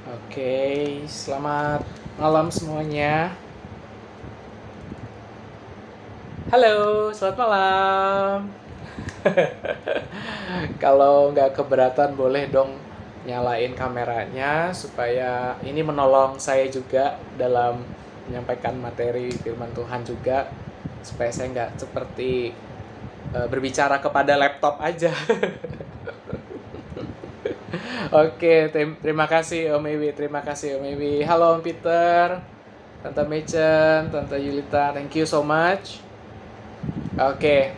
Oke, selamat malam semuanya. Halo, selamat malam. Kalau nggak keberatan boleh dong nyalain kameranya supaya ini menolong saya juga dalam menyampaikan materi firman Tuhan juga supaya saya nggak seperti berbicara kepada laptop aja. Oke, terima kasih Om Iwi, terima kasih Om Iwi. Halo Om Peter, Tante Mechen, Tante Yulita, thank you so much. Oke,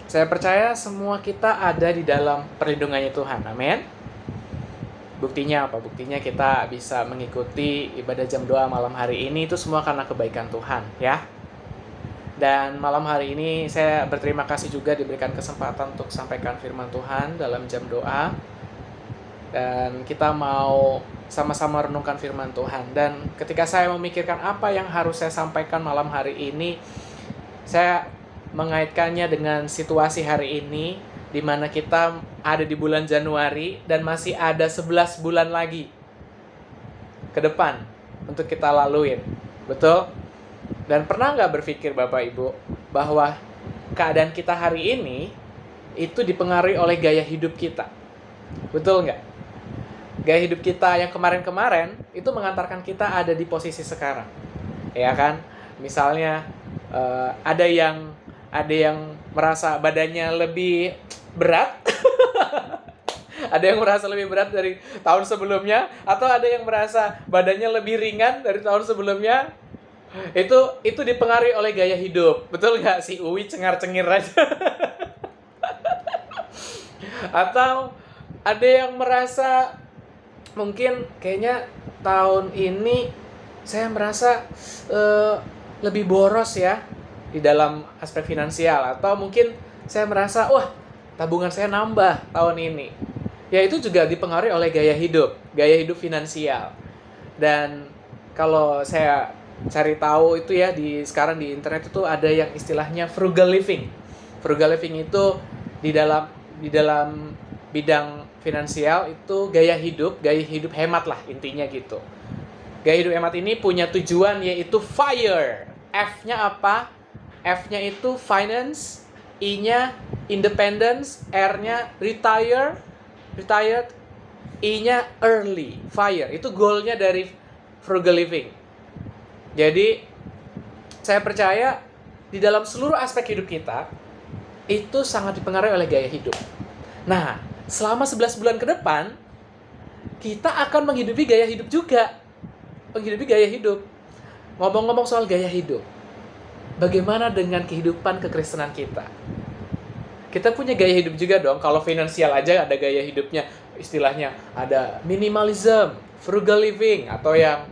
saya percaya semua kita ada di dalam perlindungannya Tuhan, amin. Buktinya apa? Buktinya kita bisa mengikuti ibadah jam doa malam hari ini itu semua karena kebaikan Tuhan, ya. Dan malam hari ini saya berterima kasih juga diberikan kesempatan untuk sampaikan firman Tuhan dalam jam doa. Dan kita mau sama-sama renungkan firman Tuhan. Dan ketika saya memikirkan apa yang harus saya sampaikan malam hari ini, saya mengaitkannya dengan situasi hari ini, di mana kita ada di bulan Januari dan masih ada 11 bulan lagi ke depan untuk kita laluin. Betul? Dan pernah nggak berpikir Bapak Ibu bahwa keadaan kita hari ini itu dipengaruhi oleh gaya hidup kita? Betul nggak? Gaya hidup kita yang kemarin-kemarin itu mengantarkan kita ada di posisi sekarang, ya kan? Misalnya ada yang merasa badannya lebih berat, ada yang merasa lebih berat dari tahun sebelumnya, atau ada yang merasa badannya lebih ringan dari tahun sebelumnya. Itu dipengaruhi oleh gaya hidup, betul nggak? Si Uwi cengar-cengir aja. Atau ada yang merasa mungkin kayaknya tahun ini saya merasa lebih boros ya di dalam aspek finansial, atau mungkin saya merasa wah tabungan saya nambah tahun ini. Ya itu juga dipengaruhi oleh gaya hidup finansial. Dan kalau saya cari tahu itu ya sekarang di internet itu ada yang istilahnya frugal living. Frugal living itu di dalam bidang finansial itu gaya hidup hemat lah intinya gitu. Gaya hidup hemat ini punya tujuan yaitu FIRE. F-nya apa? F-nya itu finance, I-nya independence, R-nya retired, I-nya early, FIRE. Itu goalnya dari frugal living. Jadi saya percaya di dalam seluruh aspek hidup kita itu sangat dipengaruhi oleh gaya hidup. Nah, selama 11 bulan ke depan, kita akan menghidupi gaya hidup juga. Menghidupi gaya hidup. Ngomong-ngomong soal gaya hidup, bagaimana dengan kehidupan kekristenan kita? Kita punya gaya hidup juga dong. Kalau finansial aja ada gaya hidupnya. Istilahnya ada minimalism, frugal living, atau yang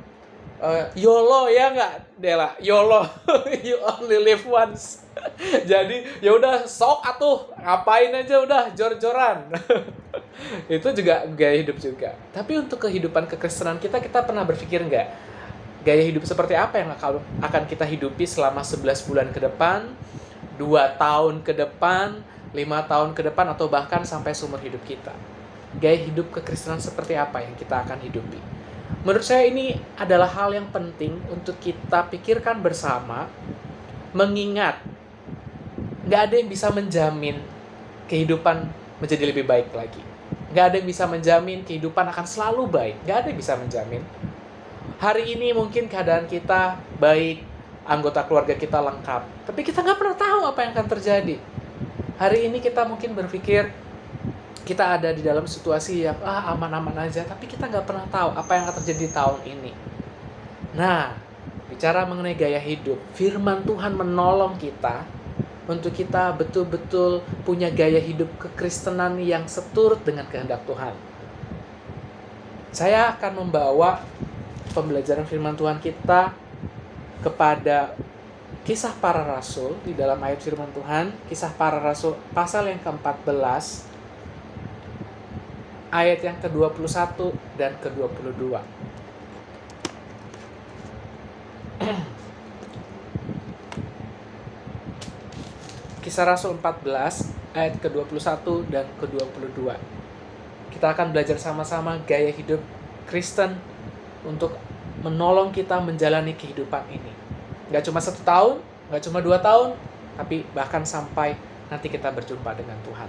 YOLO, ya nggak, Dela? YOLO, you only live once. Jadi ya udah sok atuh, ngapain aja udah jor-joran. Itu juga gaya hidup juga. Tapi untuk kehidupan kekristenan kita pernah berpikir nggak? Gaya hidup seperti apa yang akan kita hidupi selama 11 bulan ke depan, 2 tahun ke depan, 5 tahun ke depan, atau bahkan sampai seumur hidup kita? Gaya hidup kekristenan seperti apa yang kita akan hidupi? Menurut saya ini adalah hal yang penting untuk kita pikirkan bersama, mengingat nggak ada yang bisa menjamin kehidupan menjadi lebih baik lagi. Nggak ada yang bisa menjamin kehidupan akan selalu baik. Nggak ada yang bisa menjamin. Hari ini mungkin keadaan kita baik, anggota keluarga kita lengkap, tapi kita nggak pernah tahu apa yang akan terjadi. Hari ini kita mungkin berpikir kita ada di dalam situasi yang aman-aman aja, tapi kita nggak pernah tahu apa yang akan terjadi tahun ini. Nah, bicara mengenai gaya hidup, firman Tuhan menolong kita untuk kita betul-betul punya gaya hidup kekristenan yang seturut dengan kehendak Tuhan. Saya akan membawa pembelajaran firman Tuhan kita kepada Kisah Para Rasul di dalam ayat firman Tuhan, Kisah Para Rasul pasal yang ke-14, ayat yang ke-21 dan ke-22. Kisah Rasul 14 ayat ke-21 dan ke-22. Kita akan belajar sama-sama gaya hidup Kristen untuk menolong kita menjalani kehidupan ini. Gak cuma 1 tahun, gak cuma 2 tahun, tapi bahkan sampai nanti kita berjumpa dengan Tuhan.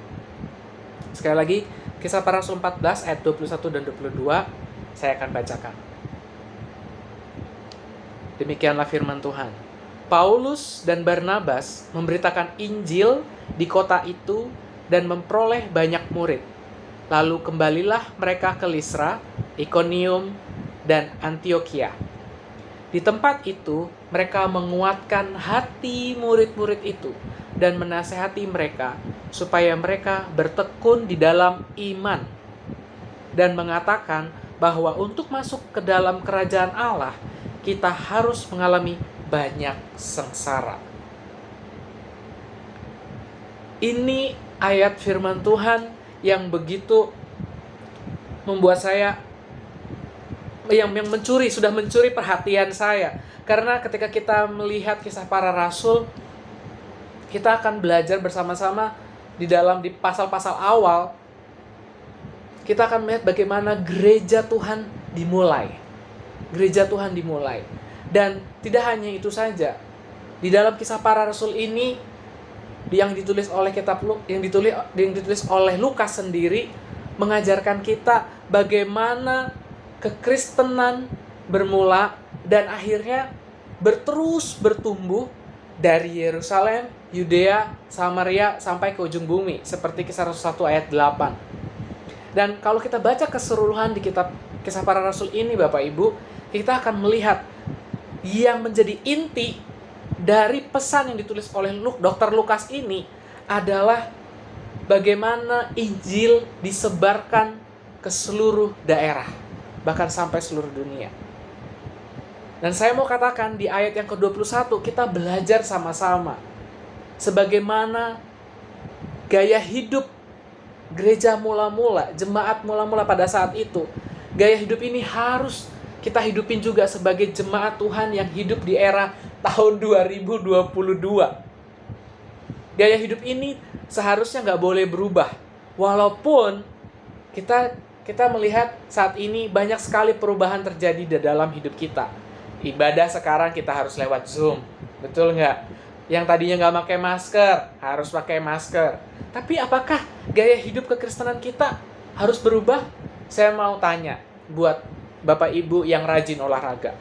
Sekali lagi, Kisah Para Rasul 14 ayat 21 dan 22, saya akan bacakan. Demikianlah firman Tuhan. Paulus dan Barnabas memberitakan Injil di kota itu dan memperoleh banyak murid. Lalu kembalilah mereka ke Listra, Ikonium, dan Antiokhia. Di tempat itu, mereka menguatkan hati murid-murid itu dan menasehati mereka supaya mereka bertekun di dalam iman dan mengatakan bahwa untuk masuk ke dalam kerajaan Allah, kita harus mengalami banyak sengsara. Ini ayat firman Tuhan yang begitu membuat saya yang sudah mencuri perhatian saya. Karena ketika kita melihat Kisah Para Rasul, kita akan belajar bersama-sama di pasal-pasal awal. Kita akan melihat bagaimana gereja Tuhan dimulai. Gereja Tuhan dimulai. Dan tidak hanya itu saja. Di dalam Kisah Para Rasul ini yang ditulis oleh Lukas sendiri mengajarkan kita bagaimana kekristenan bermula dan akhirnya bertumbuh dari Yerusalem, Yudea, Samaria sampai ke ujung bumi seperti Kisah Rasul 1 ayat 8. Dan kalau kita baca keseluruhan di kitab Kisah Para Rasul ini Bapak Ibu, kita akan melihat yang menjadi inti dari pesan yang ditulis oleh Dr. Lukas ini adalah bagaimana Injil disebarkan ke seluruh daerah, bahkan sampai seluruh dunia. Dan saya mau katakan di ayat yang ke-21 kita belajar sama-sama sebagaimana gaya hidup gereja mula-mula, jemaat mula-mula pada saat itu. Gaya hidup ini harus kita hidupin juga sebagai jemaat Tuhan yang hidup di era tahun 2022. Gaya hidup ini seharusnya nggak boleh berubah. Walaupun kita melihat saat ini banyak sekali perubahan terjadi di dalam hidup kita. Ibadah sekarang kita harus lewat Zoom. Betul nggak? Yang tadinya nggak pakai masker, harus pakai masker. Tapi apakah gaya hidup kekristenan kita harus berubah? Saya mau tanya buat Bapak Ibu yang rajin olahraga,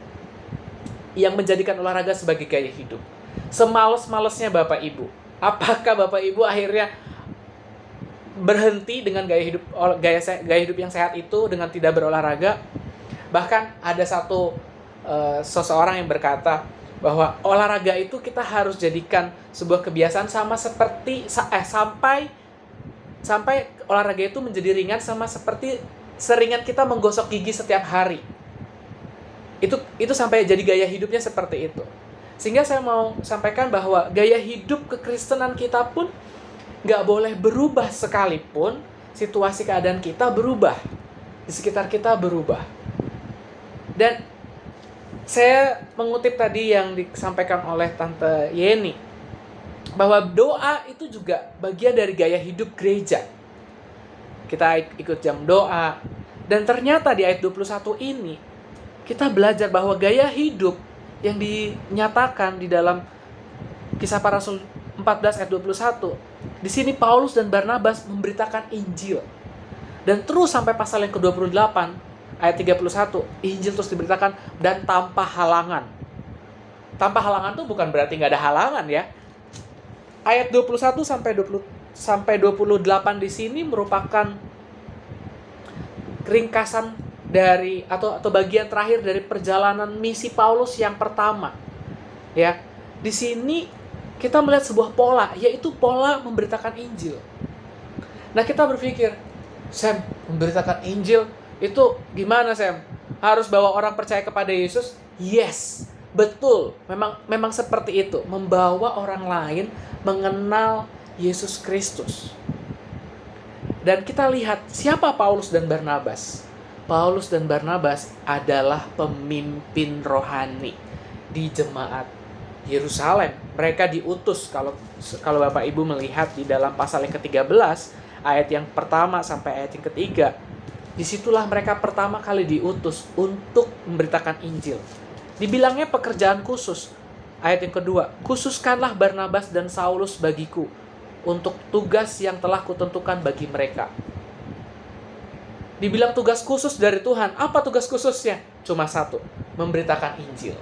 yang menjadikan olahraga sebagai gaya hidup. Semales-malesnya Bapak Ibu, apakah Bapak Ibu akhirnya berhenti dengan gaya hidup yang sehat itu dengan tidak berolahraga? Bahkan ada seseorang yang berkata bahwa olahraga itu kita harus jadikan sebuah kebiasaan sampai olahraga itu menjadi ringan sama seperti seringan kita menggosok gigi setiap hari. Itu sampai jadi gaya hidupnya seperti itu. Sehingga saya mau sampaikan bahwa gaya hidup kekristenan kita pun nggak boleh berubah sekalipun situasi keadaan kita berubah, di sekitar kita berubah. Dan saya mengutip tadi yang disampaikan oleh Tante Yeni, bahwa doa itu juga bagian dari gaya hidup gereja. Kita ikut jam doa. Dan ternyata di ayat 21 ini, kita belajar bahwa gaya hidup yang dinyatakan di dalam Kisah Para Rasul 14 ayat 21, di sini Paulus dan Barnabas memberitakan Injil. Dan terus sampai pasal yang ke-28, ayat 31, Injil terus diberitakan dan tanpa halangan. Tanpa halangan itu bukan berarti nggak ada halangan ya. Ayat 21 sampai 28 di sini merupakan ringkasan dari atau bagian terakhir dari perjalanan misi Paulus yang pertama. Ya. Di sini kita melihat sebuah pola, yaitu pola memberitakan Injil. Nah, kita berpikir, Sam, memberitakan Injil itu gimana, Sam? Harus bawa orang percaya kepada Yesus? Yes, betul. Memang seperti itu, membawa orang lain mengenal Yesus Kristus. Dan kita lihat siapa Paulus dan Barnabas. Paulus dan Barnabas adalah pemimpin rohani di jemaat Yerusalem. Mereka diutus, kalau Bapak Ibu melihat di dalam pasal yang ke-13, ayat yang pertama sampai ayat yang ketiga, Disitulah mereka pertama kali diutus untuk memberitakan Injil. Dibilangnya pekerjaan khusus. Ayat yang kedua, khususkanlah Barnabas dan Saulus bagiku untuk tugas yang telah kutentukan bagi mereka. Dibilang tugas khusus dari Tuhan. Apa tugas khususnya? Cuma satu, memberitakan Injil.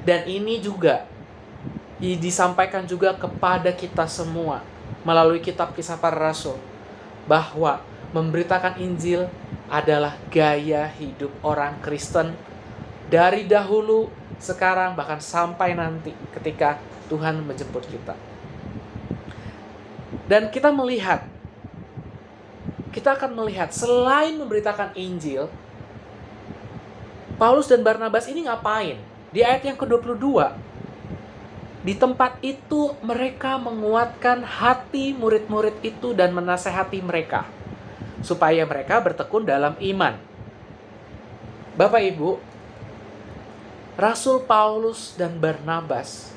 Dan ini juga disampaikan juga kepada kita semua melalui kitab Kisah Para Rasul, bahwa memberitakan Injil adalah gaya hidup orang Kristen dari dahulu, sekarang, bahkan sampai nanti ketika Tuhan menjemput kita. Dan kita akan melihat selain memberitakan Injil, Paulus dan Barnabas ini ngapain? Di ayat yang ke-22, di tempat itu mereka menguatkan hati murid-murid itu dan menasehati mereka supaya mereka bertekun dalam iman. Bapak Ibu, Rasul Paulus dan Barnabas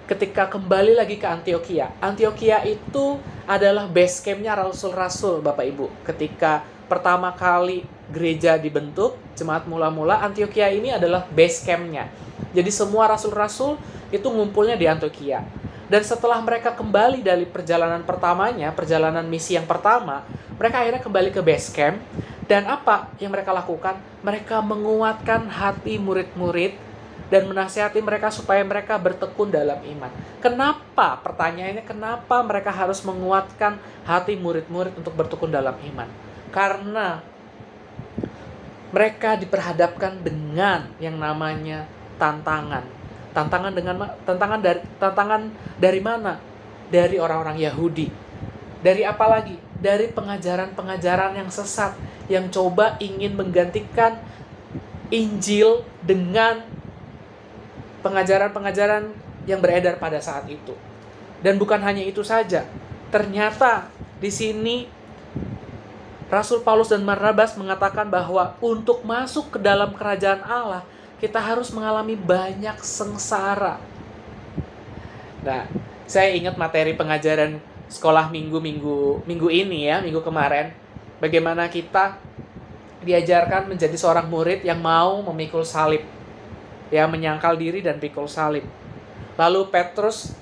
ketika kembali lagi ke Antiokhia. Antiokhia itu adalah base camp-nya rasul-rasul, Bapak Ibu. Ketika pertama kali gereja dibentuk, jemaat mula-mula, Antiokhia ini adalah base camp-nya. Jadi semua rasul-rasul itu ngumpulnya di Antiokhia. Dan setelah mereka kembali dari perjalanan pertamanya, perjalanan misi yang pertama, mereka akhirnya kembali ke base camp. Dan apa yang mereka lakukan? Mereka menguatkan hati murid-murid dan menasihati mereka supaya mereka bertekun dalam iman. Kenapa? Pertanyaannya, kenapa mereka harus menguatkan hati murid-murid untuk bertekun dalam iman? Karena mereka diperhadapkan dengan yang namanya tantangan. Tantangan dari mana? Dari orang-orang Yahudi. Dari apa lagi? Dari pengajaran-pengajaran yang sesat, yang coba ingin menggantikan Injil dengan pengajaran-pengajaran yang beredar pada saat itu. Dan bukan hanya itu saja. Ternyata di sini Rasul Paulus dan Barnabas mengatakan bahwa untuk masuk ke dalam kerajaan Allah, kita harus mengalami banyak sengsara. Nah, saya ingat materi pengajaran sekolah minggu ini ya, minggu kemarin, bagaimana kita diajarkan menjadi seorang murid yang mau memikul salib, ya, menyangkal diri dan pikul salib. Lalu Petrus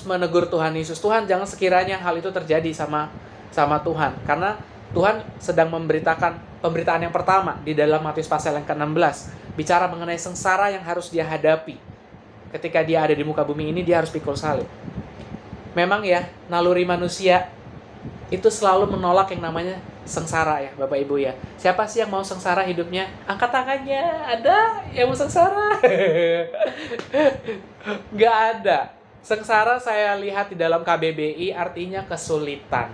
menegur Tuhan Yesus, Tuhan, jangan sekiranya hal itu terjadi sama Tuhan, karena Tuhan sedang memberitakan pemberitaan yang pertama di dalam Matius pasal yang ke-16, bicara mengenai sengsara yang harus dia hadapi. Ketika dia ada di muka bumi ini, dia harus pikul salib. Memang ya, naluri manusia itu selalu menolak yang namanya sengsara ya, Bapak Ibu ya. Siapa sih yang mau sengsara hidupnya? Angkat tangannya. Ada yang mau sengsara? Nggak ada. Sengsara saya lihat di dalam KBBI artinya kesulitan,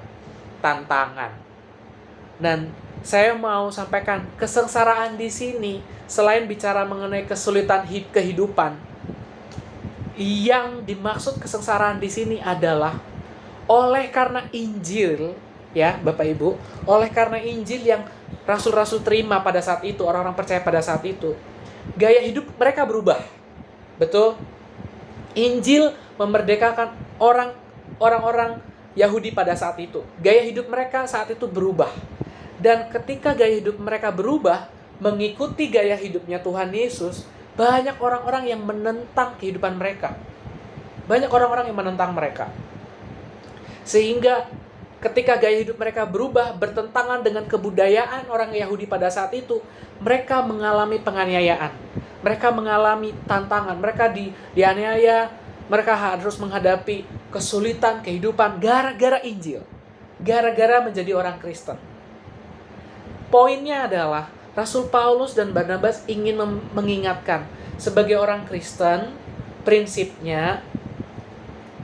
tantangan. Dan saya mau sampaikan, kesengsaraan di sini selain bicara mengenai kesulitan kehidupan, yang dimaksud kesengsaraan di sini adalah oleh karena Injil, ya Bapak Ibu, oleh karena Injil yang rasul-rasul terima pada saat itu, orang-orang percaya pada saat itu, gaya hidup mereka berubah. Betul? Injil memerdekakan orang-orang Yahudi pada saat itu. Gaya hidup mereka saat itu berubah. Dan ketika gaya hidup mereka berubah, mengikuti gaya hidupnya Tuhan Yesus, banyak orang-orang yang menentang kehidupan mereka. Banyak orang-orang yang menentang mereka. Sehingga ketika gaya hidup mereka berubah, bertentangan dengan kebudayaan orang Yahudi pada saat itu, mereka mengalami penganiayaan. Mereka mengalami tantangan. Mereka dianiaya. Mereka harus menghadapi kesulitan kehidupan gara-gara Injil. Gara-gara menjadi orang Kristen. Poinnya adalah, Rasul Paulus dan Barnabas ingin mengingatkan, sebagai orang Kristen, prinsipnya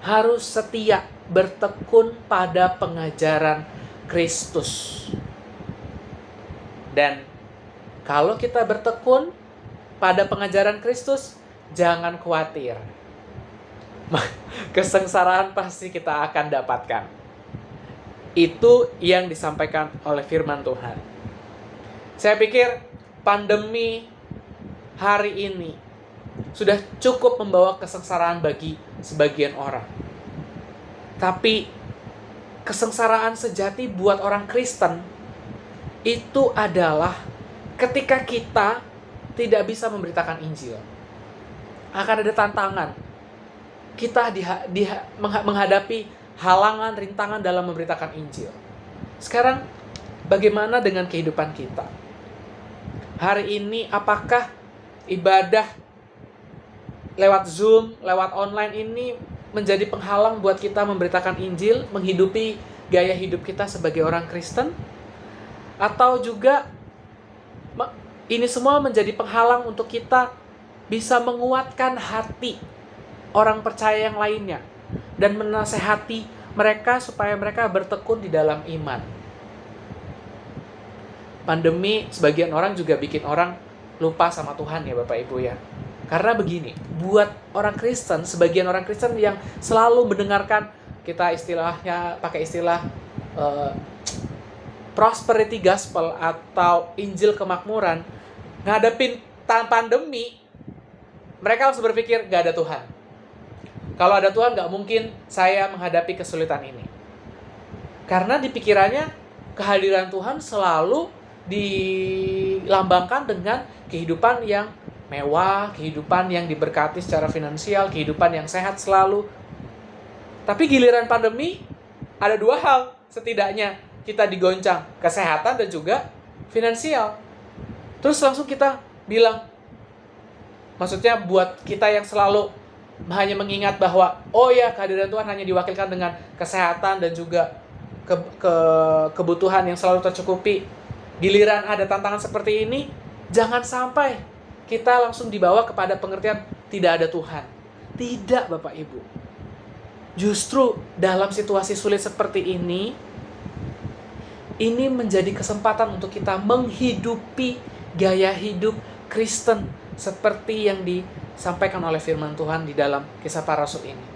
harus setia bertekun pada pengajaran Kristus. Dan kalau kita bertekun pada pengajaran Kristus, jangan khawatir. Kesengsaraan pasti kita akan dapatkan. Itu yang disampaikan oleh firman Tuhan. Saya pikir pandemi hari ini sudah cukup membawa kesengsaraan bagi sebagian orang. Tapi kesengsaraan sejati buat orang Kristen itu adalah ketika kita tidak bisa memberitakan Injil. Akan ada tantangan. Kita menghadapi halangan, rintangan dalam memberitakan Injil. Sekarang, bagaimana dengan kehidupan kita? Hari ini, apakah ibadah lewat Zoom, lewat online ini menjadi penghalang buat kita memberitakan Injil, menghidupi gaya hidup kita sebagai orang Kristen? Atau juga ini semua menjadi penghalang untuk kita bisa menguatkan hati orang percaya yang lainnya dan menasehati mereka supaya mereka bertekun di dalam iman. Pandemi sebagian orang juga bikin orang lupa sama Tuhan ya Bapak Ibu ya. Karena begini, buat orang Kristen, sebagian orang Kristen yang selalu mendengarkan, kita istilahnya pakai istilah prosperity gospel atau Injil kemakmuran, ngadepin pandemi, mereka harus berpikir gak ada Tuhan. Kalau ada Tuhan gak mungkin saya menghadapi kesulitan ini. Karena di pikirannya kehadiran Tuhan selalu dilambangkan dengan kehidupan yang mewah, kehidupan yang diberkati secara finansial, kehidupan yang sehat selalu. Tapi giliran pandemi, ada dua hal setidaknya kita digoncang, kesehatan dan juga finansial. Terus langsung kita bilang, maksudnya buat kita yang selalu hanya mengingat bahwa, oh ya kehadiran Tuhan hanya diwakilkan dengan kesehatan dan juga kebutuhan yang selalu tercukupi. Giliran ada tantangan seperti ini, jangan sampai kita langsung dibawa kepada pengertian tidak ada Tuhan. Tidak Bapak Ibu. Justru dalam situasi sulit seperti ini menjadi kesempatan untuk kita menghidupi gaya hidup Kristen seperti yang disampaikan oleh firman Tuhan di dalam Kisah Para Rasul ini.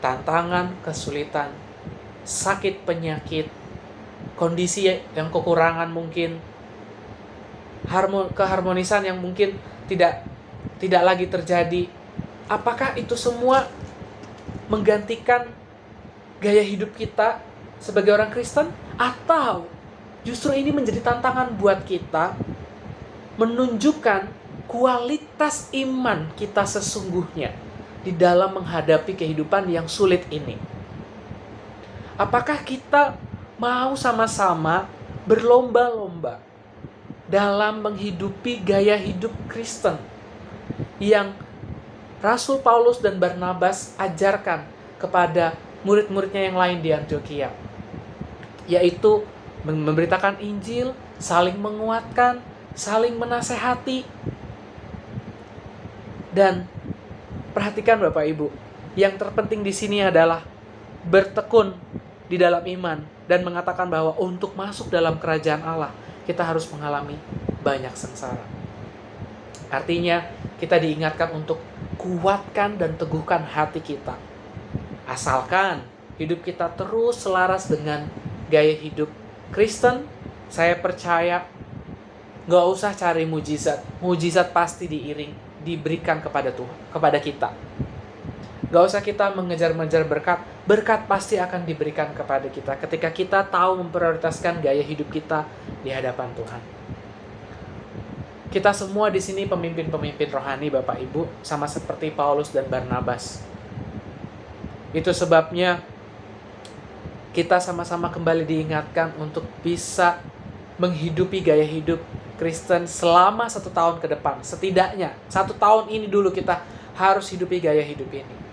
Tantangan, kesulitan, sakit, penyakit, kondisi yang kekurangan mungkin, keharmonisan yang mungkin tidak lagi terjadi. Apakah itu semua menggantikan gaya hidup kita sebagai orang Kristen? Atau justru ini menjadi tantangan buat kita menunjukkan kualitas iman kita sesungguhnya di dalam menghadapi kehidupan yang sulit ini? Apakah kita mau sama-sama berlomba-lomba dalam menghidupi gaya hidup Kristen yang Rasul Paulus dan Barnabas ajarkan kepada murid-muridnya yang lain di Antiokhia, yaitu memberitakan Injil, saling menguatkan, saling menasehati. Dan perhatikan Bapak Ibu, yang terpenting di sini adalah bertekun di dalam iman dan mengatakan bahwa untuk masuk dalam kerajaan Allah kita harus mengalami banyak sengsara. Artinya kita diingatkan untuk kuatkan dan teguhkan hati kita. Asalkan hidup kita terus selaras dengan gaya hidup Kristen, saya percaya gak usah cari mujizat. Mujizat pasti diberikan kepada Tuhan, kepada kita. Gak usah kita mengejar-ngejar berkat. Berkat pasti akan diberikan kepada kita ketika kita tahu memprioritaskan gaya hidup kita di hadapan Tuhan. Kita semua di sini pemimpin-pemimpin rohani Bapak Ibu, sama seperti Paulus dan Barnabas. Itu sebabnya kita sama-sama kembali diingatkan untuk bisa menghidupi gaya hidup Kristen selama 1 tahun ke depan. Setidaknya 1 tahun ini dulu kita harus hidupi gaya hidup ini.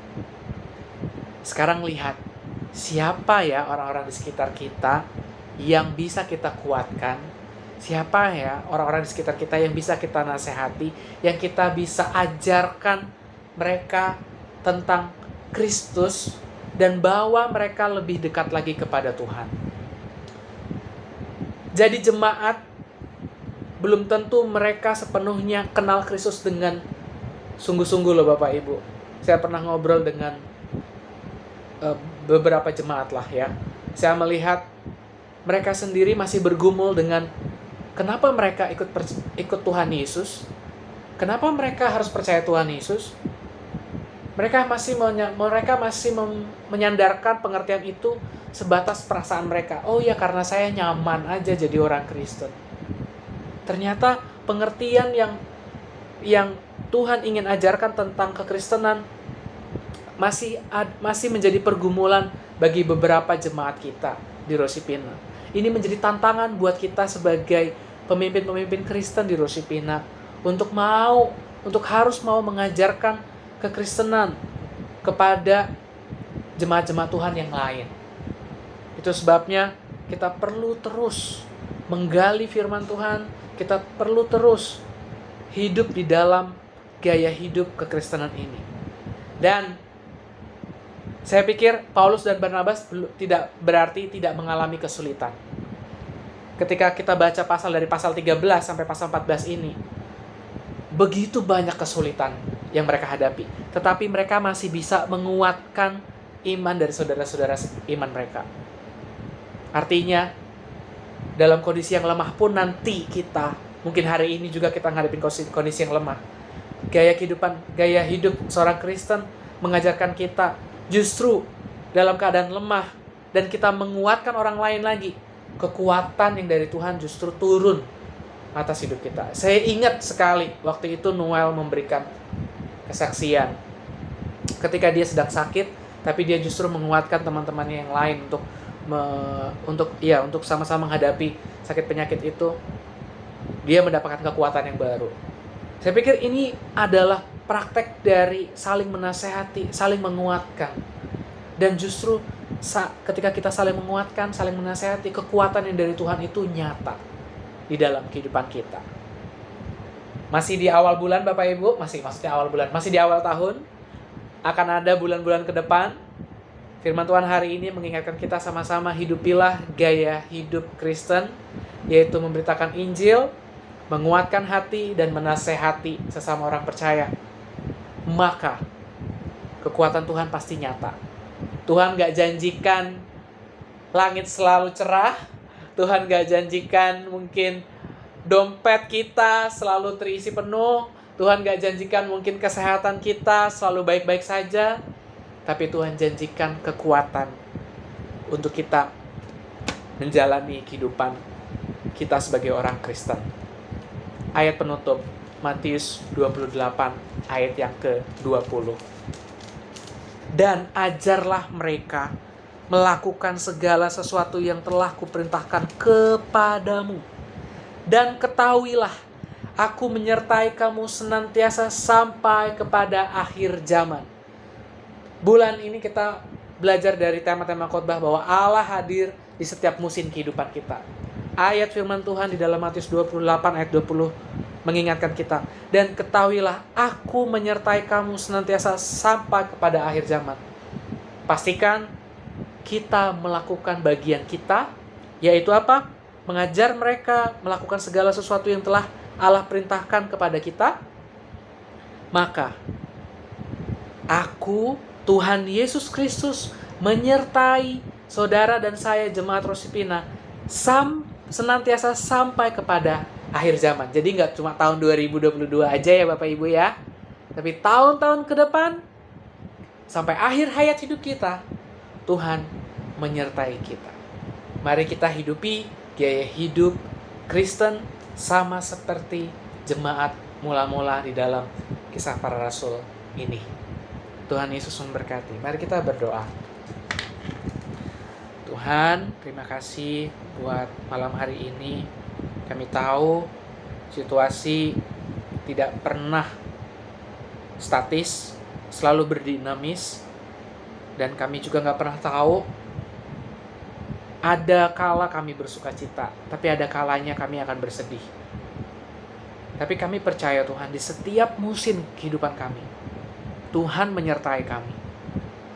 Sekarang lihat, siapa ya orang-orang di sekitar kita yang bisa kita kuatkan? Siapa ya orang-orang di sekitar kita yang bisa kita nasihati, yang kita bisa ajarkan mereka tentang Kristus dan bawa mereka lebih dekat lagi kepada Tuhan. Jadi jemaat belum tentu mereka sepenuhnya kenal Kristus dengan sungguh-sungguh loh Bapak Ibu. Saya pernah ngobrol dengan beberapa jemaat lah ya. Saya melihat mereka sendiri masih bergumul dengan kenapa mereka ikut Tuhan Yesus? Kenapa mereka harus percaya Tuhan Yesus? Mereka masih menyandarkan pengertian itu sebatas perasaan mereka. Oh ya, karena saya nyaman aja jadi orang Kristen. Ternyata pengertian yang Tuhan ingin ajarkan tentang kekristenan masih menjadi pergumulan bagi beberapa jemaat kita di Rosipina. Ini menjadi tantangan buat kita sebagai pemimpin-pemimpin Kristen di Rosipina untuk harus mau mengajarkan kekristenan kepada jemaat-jemaat Tuhan yang lain. Itu sebabnya kita perlu terus menggali firman Tuhan, kita perlu terus hidup di dalam gaya hidup kekristenan ini. Dan saya pikir Paulus dan Barnabas tidak berarti tidak mengalami kesulitan. Ketika kita baca dari pasal 13 sampai pasal 14 ini, begitu banyak kesulitan yang mereka hadapi, tetapi mereka masih bisa menguatkan iman dari saudara-saudara iman mereka. Artinya, dalam kondisi yang lemah pun nanti kita, mungkin hari ini juga kita menghadapi kondisi yang lemah. Gaya hidup seorang Kristen mengajarkan kita justru dalam keadaan lemah dan kita menguatkan orang lain lagi, kekuatan yang dari Tuhan justru turun atas hidup kita. Saya ingat sekali waktu itu Noel memberikan kesaksian ketika dia sedang sakit, tapi dia justru menguatkan teman-temannya yang lain untuk sama-sama menghadapi sakit penyakit itu. Dia mendapatkan kekuatan yang baru. Saya pikir ini adalah praktek dari saling menasehati, saling menguatkan. Dan justru ketika kita saling menguatkan, saling menasehati, kekuatan yang dari Tuhan itu nyata di dalam kehidupan kita. Masih di awal bulan Bapak Ibu, masih di awal tahun, akan ada bulan-bulan ke depan. Firman Tuhan hari ini mengingatkan kita sama-sama hidupilah gaya hidup Kristen, yaitu memberitakan Injil, menguatkan hati dan menasehati sesama orang percaya. Maka kekuatan Tuhan pasti nyata. Tuhan gak janjikan langit selalu cerah, Tuhan gak janjikan mungkin dompet kita selalu terisi penuh, Tuhan gak janjikan mungkin kesehatan kita selalu baik-baik saja, tapi Tuhan janjikan kekuatan untuk kita menjalani kehidupan kita sebagai orang Kristen. Ayat penutup, Matius 28 ayat yang ke-20. Dan ajarlah mereka melakukan segala sesuatu yang telah kuperintahkan kepadamu. Dan ketahuilah, aku menyertai kamu senantiasa sampai kepada akhir zaman. Bulan ini kita belajar dari tema-tema khotbah bahwa Allah hadir di setiap musim kehidupan kita. Ayat firman Tuhan di dalam Matius 28 ayat 20 mengingatkan kita. Dan ketahuilah, aku menyertai kamu senantiasa sampai kepada akhir zaman. Pastikan kita melakukan bagian kita, yaitu apa? Mengajar mereka melakukan segala sesuatu yang telah Allah perintahkan kepada kita. Maka aku, Tuhan Yesus Kristus, menyertai saudara dan saya jemaat Rosipina senantiasa sampai kepada akhir zaman. Jadi nggak cuma tahun 2022 aja ya Bapak Ibu ya, tapi tahun-tahun ke depan sampai akhir hayat hidup kita, Tuhan menyertai kita. Mari kita hidupi gaya hidup Kristen sama seperti jemaat mula-mula di dalam Kisah Para Rasul ini. Tuhan Yesus memberkati. Mari kita berdoa. Tuhan, terima kasih buat malam hari ini. Kami tahu situasi tidak pernah statis, selalu berdinamis. Dan kami juga gak pernah tahu, ada kala kami bersuka cita, tapi ada kalanya kami akan bersedih. Tapi kami percaya Tuhan, di setiap musim kehidupan kami, Tuhan menyertai kami.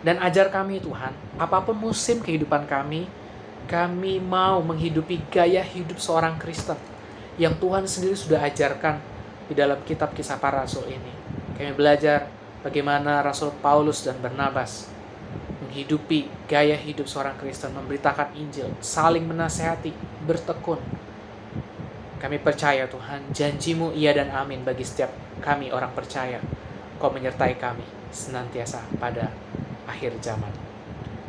Dan ajar kami Tuhan, apapun musim kehidupan kami mau menghidupi gaya hidup seorang Kristen yang Tuhan sendiri sudah ajarkan di dalam kitab Kisah Para Rasul ini. Kami belajar bagaimana Rasul Paulus dan Barnabas menghidupi gaya hidup seorang Kristen, memberitakan Injil, saling menasehati, bertekun. Kami percaya Tuhan, janji-Mu iya dan amin bagi setiap kami orang percaya, Kau menyertai kami senantiasa pada akhir zaman.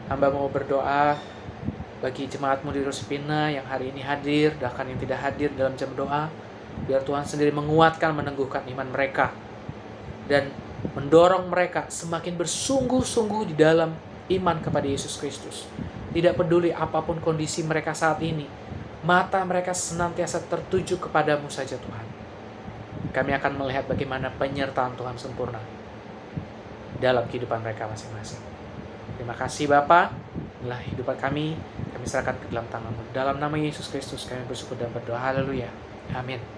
Hamba mau berdoa bagi jemaatmu di Rusipina yang hari ini hadir, bahkan yang tidak hadir dalam jam doa. Biar Tuhan sendiri menguatkan, meneguhkan iman mereka, dan mendorong mereka semakin bersungguh-sungguh di dalam iman kepada Yesus Kristus. Tidak peduli apapun kondisi mereka saat ini, mata mereka senantiasa tertuju kepadamu saja Tuhan. Kami akan melihat bagaimana penyertaan Tuhan sempurna dalam kehidupan mereka masing-masing. Terima kasih Bapa, inilah hidupan kami serahkan ke dalam tangan-Mu. Dalam nama Yesus Kristus kami bersyukur dan berdoa. Haleluya. Amin.